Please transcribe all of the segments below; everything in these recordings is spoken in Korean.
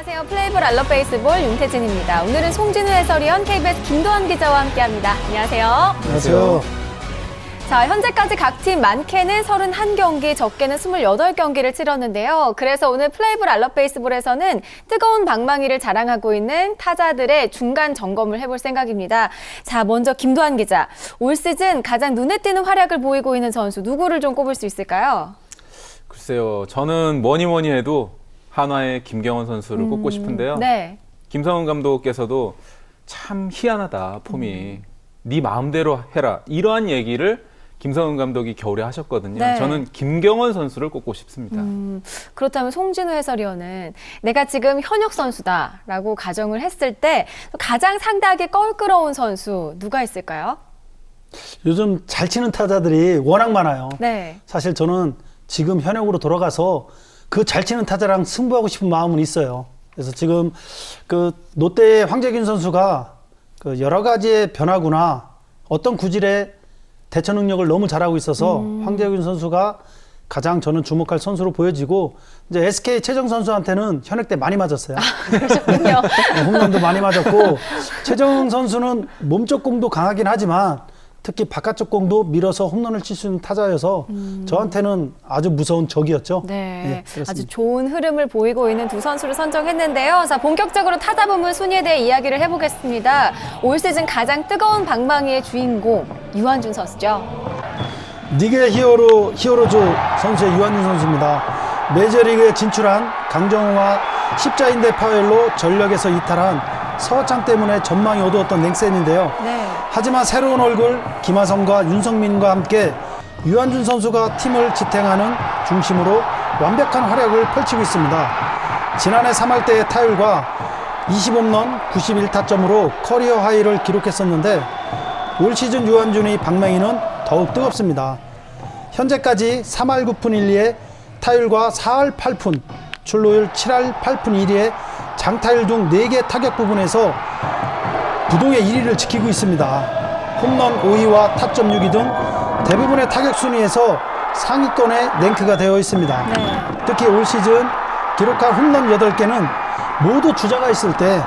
안녕하세요. 플레이볼 알러베이스볼 윤태진입니다. 오늘은 송진우 해설위원, KBS 김도환 기자와 함께합니다. 안녕하세요. 안녕하세요. 자, 현재까지 각 팀 많게는 31경기, 적게는 28경기를 치렀는데요. 그래서 오늘 플레이볼 알러베이스볼에서는 뜨거운 방망이를 자랑하고 있는 타자들의 중간 점검을 해볼 생각입니다. 자, 먼저 김도환 기자. 올 시즌 가장 눈에 띄는 활약을 보이고 있는 선수 누구를 좀 꼽을 수 있을까요? 글쎄요. 저는 뭐니 해도 한화의 김경원 선수를 꼽고 싶은데요. 네. 김성훈 감독께서도 참 희한하다, 폼이. 네 마음대로 해라. 이러한 얘기를 김성훈 감독이 겨울에 하셨거든요. 네. 저는 김경원 선수를 꼽고 싶습니다. 그렇다면 송진우 해설위원은 내가 지금 현역 선수다라고 가정을 했을 때 가장 상대하기 껄끄러운 선수 누가 있을까요? 요즘 잘 치는 타자들이 워낙 많아요. 네. 사실 저는 지금 현역으로 돌아가서 그 잘 치는 타자랑 승부하고 싶은 마음은 있어요. 그래서 지금 그 롯데의 황재균 선수가 그 여러 가지의 변화구나 어떤 구질의 대처 능력을 너무 잘하고 있어서 황재균 선수가 가장 저는 주목할 선수로 보여지고, 이제 SK 최정 선수한테는 현역 때 많이 맞았어요. 그러셨군요. 홈런도 많이 맞았고, 최정 선수는 몸쪽 공도 강하긴 하지만 특히 바깥쪽 공도 밀어서 홈런을 칠 수 있는 타자여서 저한테는 아주 무서운 적이었죠. 네, 그렇습니다. 아주 좋은 흐름을 보이고 있는 두 선수를 선정했는데요. 자, 본격적으로 타자 부문 순위에 대해 이야기를 해보겠습니다. 올 시즌 가장 뜨거운 방망이의 주인공 유한준 선수죠. 리그의 히어로즈 선수의 유한준 선수입니다. 메이저리그에 진출한 강정호와 십자인대 파열로 전력에서 이탈한 서창 때문에 전망이 어두웠던 넥센인데요. 네. 하지만 새로운 얼굴 김하성과 윤성민과 함께 유한준 선수가 팀을 지탱하는 중심으로 완벽한 활약을 펼치고 있습니다. 지난해 3할 때의 타율과 20홈런 91타점으로 커리어 하이를 기록했었는데 올 시즌 유한준의 방망이는 더욱 뜨겁습니다. 현재까지 3할 9푼 1리에 타율과 4할 8푼, 출루율 7할 8푼 1리에 장타율 등 4개 타격 부분에서 부동의 1위를 지키고 있습니다. 홈런 5위와 타점 6위 등 대부분의 타격 순위에서 상위권에 랭크가 되어 있습니다. 네. 특히 올 시즌 기록한 홈런 8개는 모두 주자가 있을 때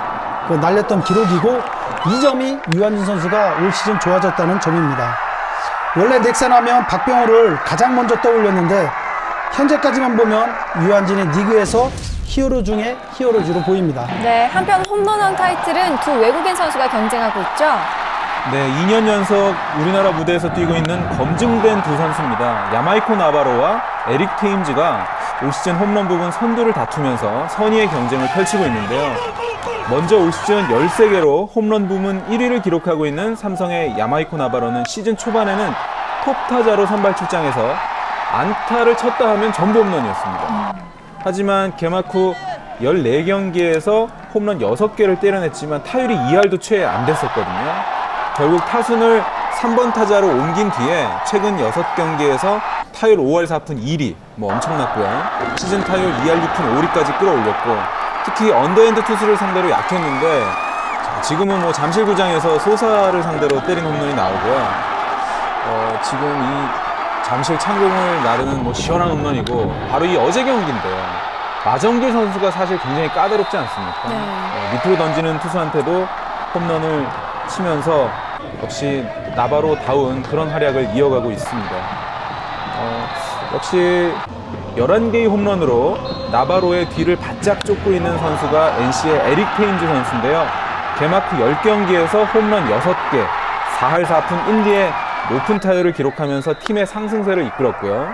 날렸던 기록이고, 이 점이 유한준 선수가 올 시즌 좋아졌다는 점입니다. 원래 넥센 하면 박병호를 가장 먼저 떠올렸는데 현재까지만 보면 유한준이 리그에서 히어로 중에 히어로즈로 보입니다. 네, 한편 홈런왕 타이틀은 두 외국인 선수가 경쟁하고 있죠. 네, 2년 연속 우리나라 무대에서 뛰고 있는 검증된 두 선수입니다. 야마이코 나바로와 에릭 테임즈가 올 시즌 홈런 부분 선두를 다투면서 선의의 경쟁을 펼치고 있는데요. 먼저 올 시즌 13개로 홈런 부문 1위를 기록하고 있는 삼성의 야마이코 나바로는 시즌 초반에는 톱 타자로 선발 출장해서 안타를 쳤다 하면 전부 홈런이었습니다. 하지만 개막 후 14경기에서 홈런 6개를 때려냈지만 타율이 2할도 채 안 됐었거든요. 결국 타순을 3번 타자로 옮긴 뒤에 최근 6경기에서 타율 5할 4푼 1리, 엄청났고요. 시즌 타율 2할 6푼 5리까지 끌어올렸고, 특히 언더핸드 투수를 상대로 약했는데 지금은 잠실구장에서 소사를 상대로 때린 홈런이 나오고요. 지금 이 잠실 창공을 나르는 시원한 홈런이고, 바로 이 어제 경기인데요. 마정길 선수가 사실 굉장히 까다롭지 않습니까? 네. 밑으로 던지는 투수한테도 홈런을 치면서 역시 나바로다운 그런 활약을 이어가고 있습니다. 역시 11개의 홈런으로 나바로의 뒤를 바짝 쫓고 있는 선수가 NC의 에릭 테임즈 선수인데요. 개막 후 10경기에서 홈런 6개, 4할 4푼 1리의 높은 타율을 기록하면서 팀의 상승세를 이끌었고요.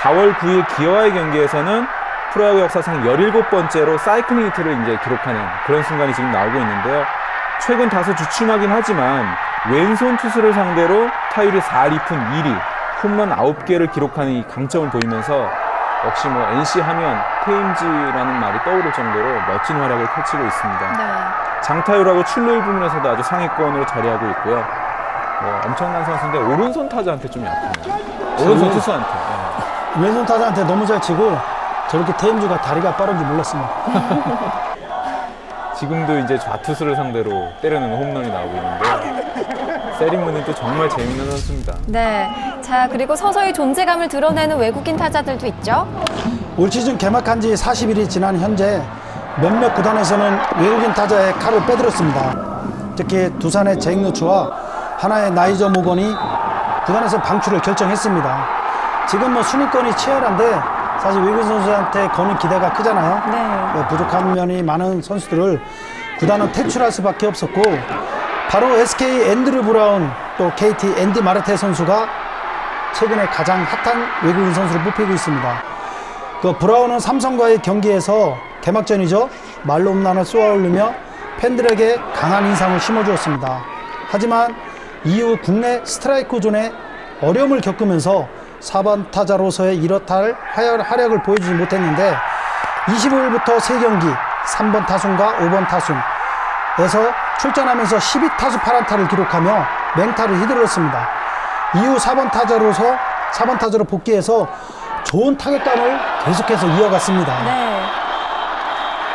4월 9일 기아와의 경기에서는 프로야구 역사상 17번째로 사이클링 히트를 이제 기록하는 그런 순간이 지금 나오고 있는데요. 최근 다소 주춤하긴 하지만 왼손 투수를 상대로 타율이 4할 2푼 1리, 홈런 9개를 기록하는 이 강점을 보이면서 역시 NC 하면 테임즈라는 말이 떠오를 정도로 멋진 활약을 펼치고 있습니다. 네. 장타율하고 출루율 부분에서도 아주 상위권으로 자리하고 있고요. 엄청난 선수인데 오른손 타자한테 좀 약합니다. 오른손 투수한테. 네. 왼손 타자한테 너무 잘 치고 저렇게 테임즈가 다리가 빠른지 몰랐습니다. 지금도 이제 좌투수를 상대로 때리는 홈런이 나오고 있는데 세리문은 또 정말 재밌는 선수입니다. 네. 자, 그리고 서서히 존재감을 드러내는 외국인 타자들도 있죠. 올 시즌 개막한 지 40일이 지난 현재 몇몇 구단에서는 외국인 타자의 칼을 빼들었습니다. 특히 두산의 제익노츠와 하나의 나이저 모건이 구단에서 방출을 결정했습니다. 지금 뭐 순위권이 치열한데 사실 외국인 선수한테 거는 기대가 크잖아요. 네. 부족한 면이 많은 선수들을 구단은 퇴출할 수밖에 없었고, 바로 SK 앤드류 브라운, 또 KT 앤디 마르테 선수가 최근에 가장 핫한 외국인 선수를 뽑히고 있습니다. 그 브라운은 삼성과의 경기에서 개막전이죠. 말로 홈런을 쏘아올리며 팬들에게 강한 인상을 심어주었습니다. 하지만 이후 국내 스트라이크 존에 어려움을 겪으면서 4번 타자로서의 이렇다 할 활약을 보여주지 못했는데 25일부터 3경기 3번 타순과 5번 타순에서 출전하면서 12타수 8안타를 기록하며 맹타를 휘둘렀습니다. 이후 4번 타자로 복귀해서 좋은 타격감을 계속해서 이어갔습니다. 네.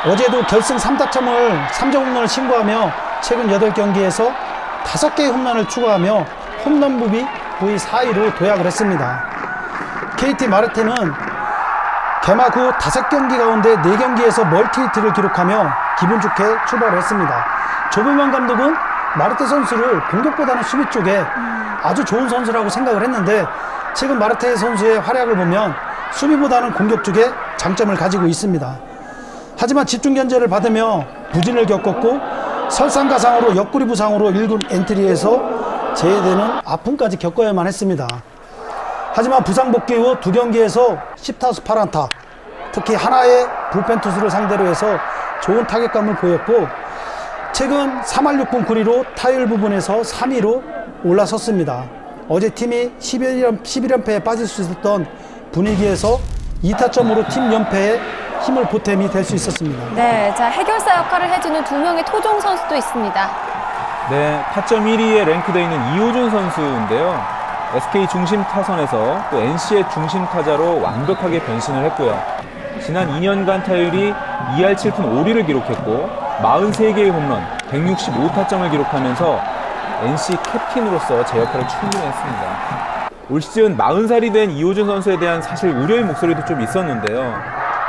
어제도 결승 3타점을 3점 홈런을 신고하며 최근 8경기에서 5개의 홈런을 추가하며 홈런 부위 4위로 도약을 했습니다. KT 마르테는 개막 후 5경기 가운데 4경기에서 멀티히트를 기록하며 기분 좋게 출발을 했습니다. 조별만 감독은 마르테 선수를 공격보다는 수비 쪽에 아주 좋은 선수라고 생각을 했는데 최근 마르테 선수의 활약을 보면 수비보다는 공격 쪽에 장점을 가지고 있습니다. 하지만 집중 견제를 받으며 부진을 겪었고 설상가상으로 옆구리 부상으로 1군 엔트리에서 제외되는 아픔까지 겪어야만 했습니다. 하지만 부상 복귀 후 2경기에서 10타수 8안타, 특히 하나의 불펜 투수를 상대로 해서 좋은 타격감을 보였고 최근 3할 6분 9리로 타율 부분에서 3위로 올라섰습니다. 어제 팀이 11연패에 빠질 수 있었던 분위기에서 2타점으로 팀 연패에 힘을 보탬이 될 수 있었습니다. 네, 자 해결사 역할을 해주는 2명의 토종 선수도 있습니다. 네, 타점 1위에 랭크되어 있는 이호준 선수인데요. SK 중심 타선에서 또 NC의 중심 타자로 완벽하게 변신을 했고요. 지난 2년간 타율이 2할 7푼 5리를 기록했고 43개의 홈런, 165타점을 기록하면서 NC 캡틴으로서 제 역할을 충분히 했습니다. 올 시즌 40살이 된 이호준 선수에 대한 사실 우려의 목소리도 좀 있었는데요.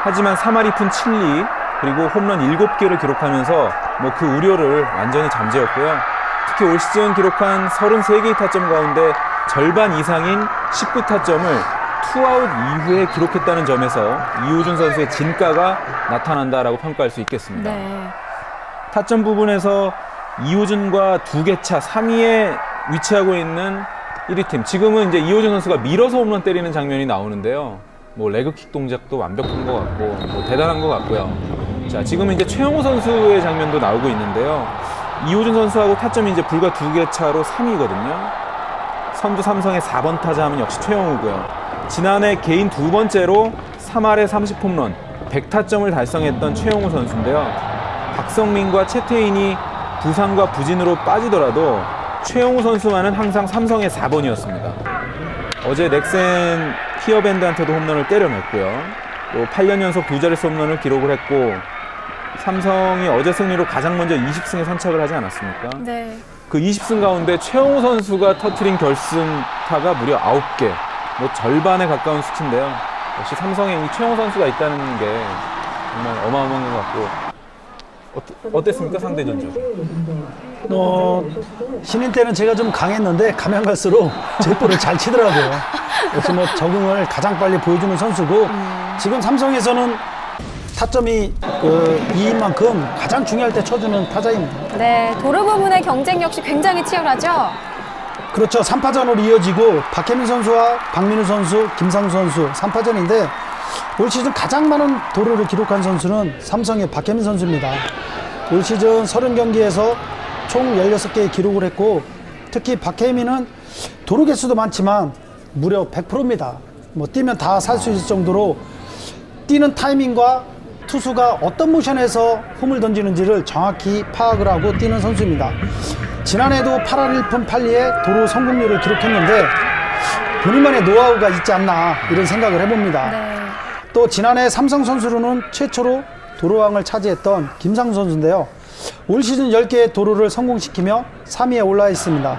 하지만 3할 2푼 7리 그리고 홈런 7개를 기록하면서 그 우려를 완전히 잠재웠고요. 특히 올 시즌 기록한 33개의 타점 가운데 절반 이상인 19타점을 투아웃 이후에 기록했다는 점에서 이호준 선수의 진가가 나타난다라고 평가할 수 있겠습니다. 네. 타점 부분에서 이호준과 2개 차 3위에 위치하고 있는 1위 팀. 지금은 이제 이호준 선수가 밀어서 홈런 때리는 장면이 나오는데요. 레그킥 동작도 완벽한 것 같고 대단한 것 같고요. 자, 지금은 이제 최영호 선수의 장면도 나오고 있는데요. 이호준 선수하고 타점이 이제 불과 2개 차로 3위거든요. 선두 삼성의 4번 타자 하면 역시 최영호고요. 지난해 개인 2번째로 3할에 30홈런, 100타점을 달성했던 최영호 선수인데요. 박성민과 최태인이 부상과 부진으로 빠지더라도 최영호 선수만은 항상 삼성의 4번이었습니다. 어제 넥센 히어밴드한테도 홈런을 때려냈고요. 또 8년 연속 2자릿수 홈런을 기록을 했고 삼성이 어제 승리로 가장 먼저 20승에 선착을 하지 않았습니까? 네. 그 20승 가운데 최영호 선수가 터트린 결승타가 무려 9개, 절반에 가까운 수치인데요. 역시 삼성에 이 최영호 선수가 있다는 게 정말 어마어마한 것 같고. 어땠습니까, 상대 전적? 신인 때는 제가 좀 강했는데 가면 갈수록 제 볼을 잘 치더라고요. 역시 적응을 가장 빨리 보여주는 선수고 지금 삼성에서는 타점이 2인 만큼 가장 중요할 때 쳐주는 타자입니다. 네, 도루 부분의 경쟁 역시 굉장히 치열하죠. 그렇죠. 3파전으로 이어지고 박혜민 선수와 박민우 선수, 김상수 선수 3파전인데 올 시즌 가장 많은 도루를 기록한 선수는 삼성의 박혜민 선수입니다. 올 시즌 30경기에서 총 16개의 기록을 했고 특히 박혜민은 도루 개수도 많지만 무려 100%입니다. 뛰면 다 살 수 있을 정도로 뛰는 타이밍과 투수가 어떤 모션에서 홈을 던지는지를 정확히 파악을 하고 뛰는 선수입니다. 지난해도 8할 1푼 8리의 도루 성공률을 기록했는데 본인만의 노하우가 있지 않나 이런 생각을 해봅니다. 네. 또 지난해 삼성 선수로는 최초로 도루왕을 차지했던 김상수 선수인데요. 올 시즌 10개의 도루를 성공시키며 3위에 올라 있습니다.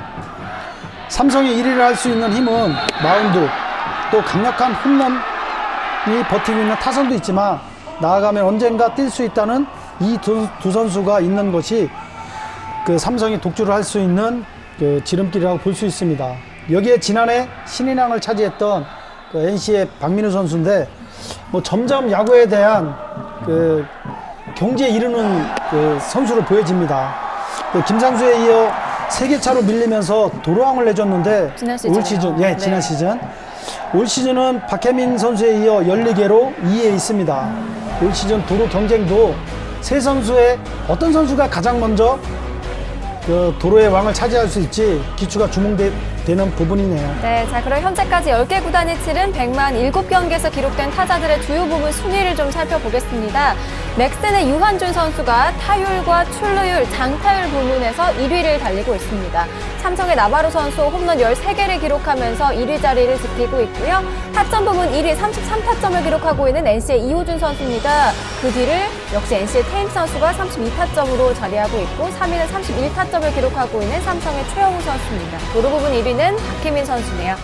삼성이 1위를 할 수 있는 힘은 마운드, 또 강력한 홈런이 버티고 있는 타선도 있지만 나아가면 언젠가 뛸 수 있다는 이 두 선수가 있는 것이 그 삼성이 독주를 할 수 있는 그 지름길이라고 볼 수 있습니다. 여기에 지난해 신인왕을 차지했던 그 NC의 박민우 선수인데 뭐 점점 야구에 대한 그 경지에 이르는 그 선수로 보여집니다. 그 김상수에 이어 3개 차로 밀리면서 도로왕을 내줬는데 지난 시즌 올 시즌, 예, 네. 지난 시즌. 올 시즌은 박혜민 선수에 이어 14개로 2위에 있습니다. 올 시즌 도로 경쟁도 세 선수의 어떤 선수가 가장 먼저 그 도로의 왕을 차지할 수 있지 기추가 주목되는 부분이네요. 네, 자 그럼 현재까지 10개 구단이 치른 107경기에서 기록된 타자들의 주요 부분 순위를 좀 살펴보겠습니다. 넥센의 유한준 선수가 타율과 출루율, 장타율 부문에서 1위를 달리고 있습니다. 삼성의 나바로 선수 홈런 13개를 기록하면서 1위 자리를 지키고 있고요. 타점 부문 1위 33타점을 기록하고 있는 NC의 이호준 선수입니다. 그 뒤를 역시 NC의 테임 선수가 32타점으로 자리하고 있고 3위는 31타점을 기록하고 있는 삼성의 최영우 선수입니다. 도루 부분 1위는 박혜민 선수네요.